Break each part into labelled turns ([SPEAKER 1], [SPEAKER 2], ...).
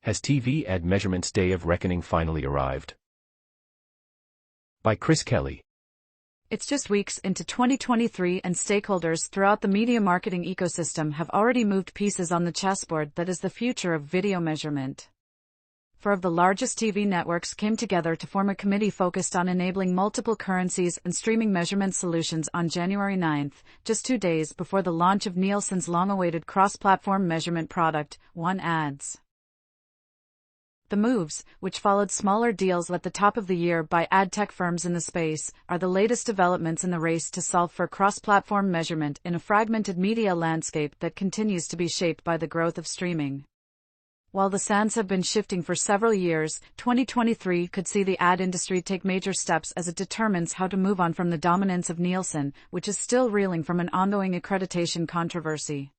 [SPEAKER 1] Has TV Ad Measurement's Day of Reckoning finally arrived? By Chris Kelly.
[SPEAKER 2] It's just weeks into 2023 and stakeholders throughout the media marketing ecosystem have already moved pieces on the chessboard that is the future of video measurement. Four of the largest TV networks came together to form a committee focused on enabling multiple currencies and streaming measurement solutions on January 9th, just 2 days before the launch of Nielsen's long-awaited cross-platform measurement product, One Ads. The moves, which followed smaller deals at the top of the year by ad tech firms in the space, are the latest developments in the race to solve for cross-platform measurement in a fragmented media landscape that continues to be shaped by the growth of streaming. While the sands have been shifting for several years, 2023 could see the ad industry take major steps as it determines how to move on from the dominance of Nielsen, which is still reeling from an ongoing accreditation controversy.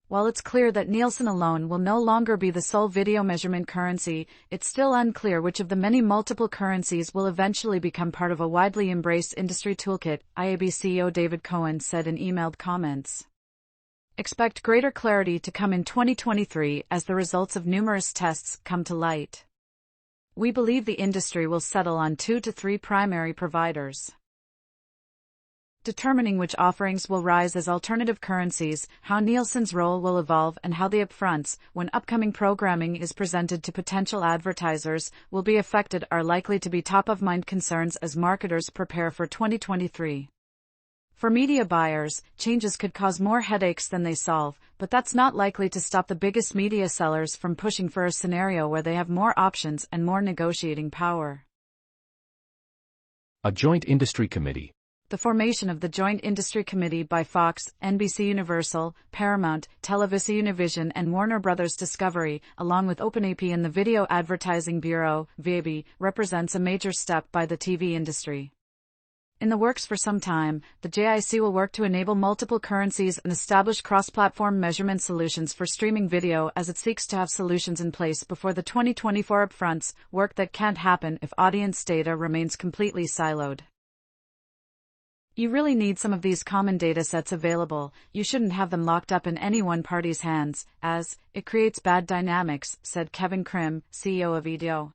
[SPEAKER 2] While it's clear that Nielsen alone will no longer be the sole video measurement currency, it's still unclear which of the many multiple currencies will eventually become part of a widely embraced industry toolkit, IAB CEO David Cohen said in emailed comments. Expect greater clarity to come in 2023 as the results of numerous tests come to light. We believe the industry will settle on 2 to 3 primary providers. Determining which offerings will rise as alternative currencies, how Nielsen's role will evolve, and how the upfronts, when upcoming programming is presented to potential advertisers, will be affected are likely to be top-of-mind concerns as marketers prepare for 2023. For media buyers, changes could cause more headaches than they solve, but that's not likely to stop the biggest media sellers from pushing for a scenario where they have more options and more negotiating power.
[SPEAKER 1] A joint industry committee.
[SPEAKER 2] The formation of the Joint Industry Committee by Fox, NBC Universal, Paramount, Televisa Univision and Warner Bros. Discovery, along with OpenAP and the Video Advertising Bureau, VAB, represents a major step by the TV industry. In the works for some time, the JIC will work to enable multiple currencies and establish cross-platform measurement solutions for streaming video as it seeks to have solutions in place before the 2024 upfronts, work that can't happen if audience data remains completely siloed. You really need some of these common datasets available. You shouldn't have them locked up in any one party's hands, as it creates bad dynamics, said Kevin Krim, CEO of EDO.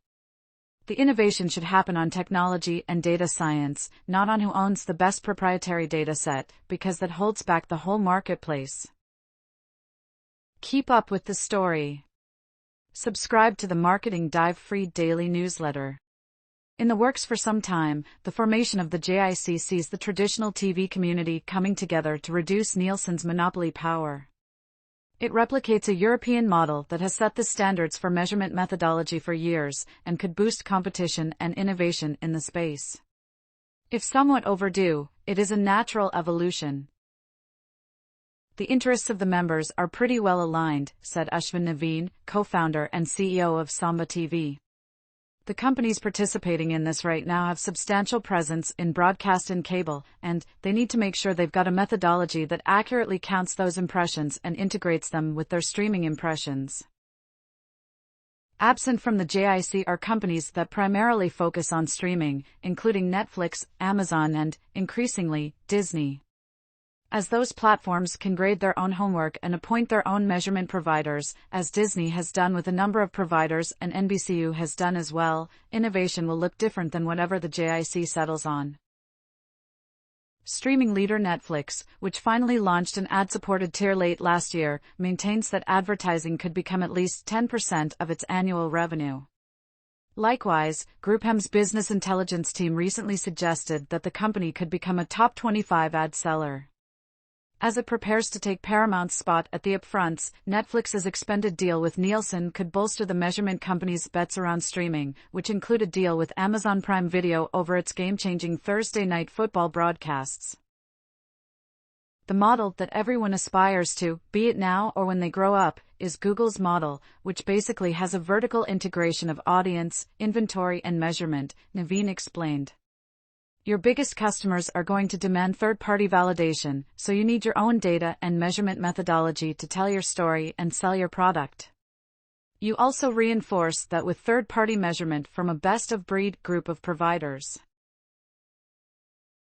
[SPEAKER 2] The innovation should happen on technology and data science, not on who owns the best proprietary dataset, because that holds back the whole marketplace. Keep up with the story. Subscribe to the Marketing Dive free daily newsletter. In the works for some time, the formation of the JIC sees the traditional TV community coming together to reduce Nielsen's monopoly power. It replicates a European model that has set the standards for measurement methodology for years and could boost competition and innovation in the space. If somewhat overdue, it is a natural evolution. The interests of the members are pretty well aligned, said Ashwin Naveen, co-founder and CEO of Samba TV. The companies participating in this right now have substantial presence in broadcast and cable, and they need to make sure they've got a methodology that accurately counts those impressions and integrates them with their streaming impressions. Absent from the JIC are companies that primarily focus on streaming, including Netflix, Amazon and, increasingly, Disney. As those platforms can grade their own homework and appoint their own measurement providers, as Disney has done with a number of providers and NBCU has done as well, innovation will look different than whatever the JIC settles on. Streaming leader Netflix, which finally launched an ad-supported tier late last year, maintains that advertising could become at least 10% of its annual revenue. Likewise, GroupM's business intelligence team recently suggested that the company could become a top 25 ad seller. As it prepares to take Paramount's spot at the upfronts, Netflix's expanded deal with Nielsen could bolster the measurement company's bets around streaming, which include a deal with Amazon Prime Video over its game-changing Thursday night football broadcasts. The model that everyone aspires to, be it now or when they grow up, is Google's model, which basically has a vertical integration of audience, inventory and measurement, Naveen explained. Your biggest customers are going to demand third-party validation, so you need your own data and measurement methodology to tell your story and sell your product. You also reinforce that with third-party measurement from a best-of-breed group of providers.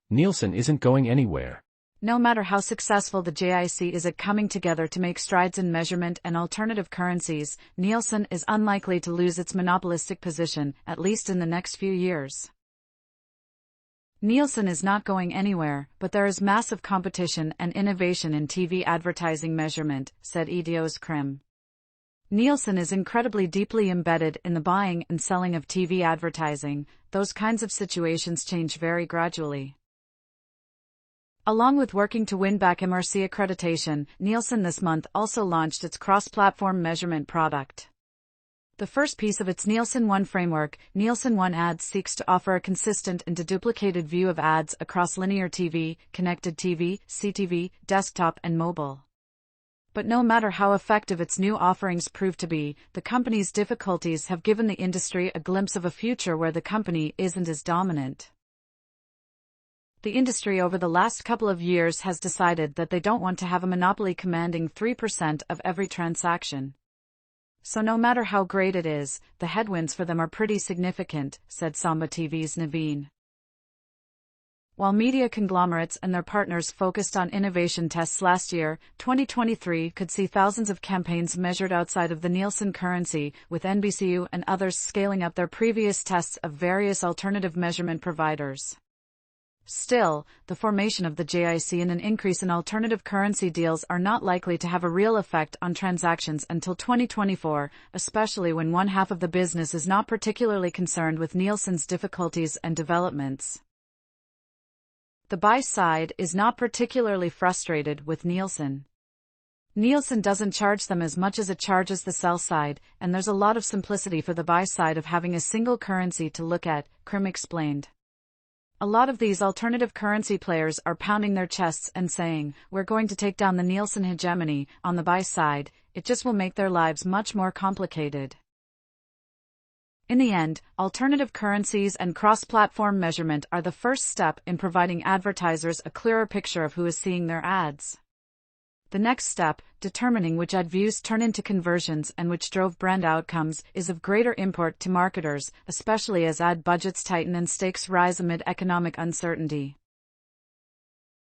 [SPEAKER 1] Nielsen isn't going anywhere.
[SPEAKER 2] No matter how successful the JIC is at coming together to make strides in measurement and alternative currencies, Nielsen is unlikely to lose its monopolistic position, at least in the next few years. Nielsen is not going anywhere, but there is massive competition and innovation in TV advertising measurement, said Eidos Krim. Nielsen is incredibly deeply embedded in the buying and selling of TV advertising. Those kinds of situations change very gradually. Along with working to win back MRC accreditation, Nielsen this month also launched its cross-platform measurement product. The first piece of its Nielsen One framework, Nielsen One Ads, seeks to offer a consistent and deduplicated view of ads across linear TV, connected TV, CTV, desktop, and mobile. But no matter how effective its new offerings prove to be, the company's difficulties have given the industry a glimpse of a future where the company isn't as dominant. The industry over the last couple of years has decided that they don't want to have a monopoly commanding 3% of every transaction. So no matter how great it is, the headwinds for them are pretty significant, said Samba TV's Naveen. While media conglomerates and their partners focused on innovation tests last year, 2023 could see thousands of campaigns measured outside of the Nielsen currency, with NBCU and others scaling up their previous tests of various alternative measurement providers. Still, the formation of the JIC and an increase in alternative currency deals are not likely to have a real effect on transactions until 2024, especially when one half of the business is not particularly concerned with Nielsen's difficulties and developments. The buy side is not particularly frustrated with Nielsen. Nielsen doesn't charge them as much as it charges the sell side, and there's a lot of simplicity for the buy side of having a single currency to look at, Krim explained. A lot of these alternative currency players are pounding their chests and saying, "We're going to take down the Nielsen hegemony." On the buy side, it just will make their lives much more complicated. In the end, alternative currencies and cross-platform measurement are the first step in providing advertisers a clearer picture of who is seeing their ads. The next step, determining which ad views turn into conversions and which drove brand outcomes, is of greater import to marketers, especially as ad budgets tighten and stakes rise amid economic uncertainty.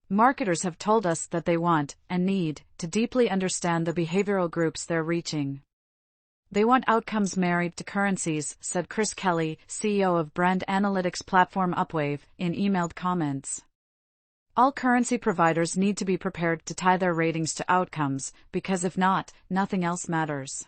[SPEAKER 2] Marketers have told us that they want, and need, to deeply understand the behavioral groups they're reaching. They want outcomes married to currencies, said Chris Kelly, CEO of brand analytics platform Upwave, in emailed comments. All currency providers need to be prepared to tie their ratings to outcomes, because if not, nothing else matters.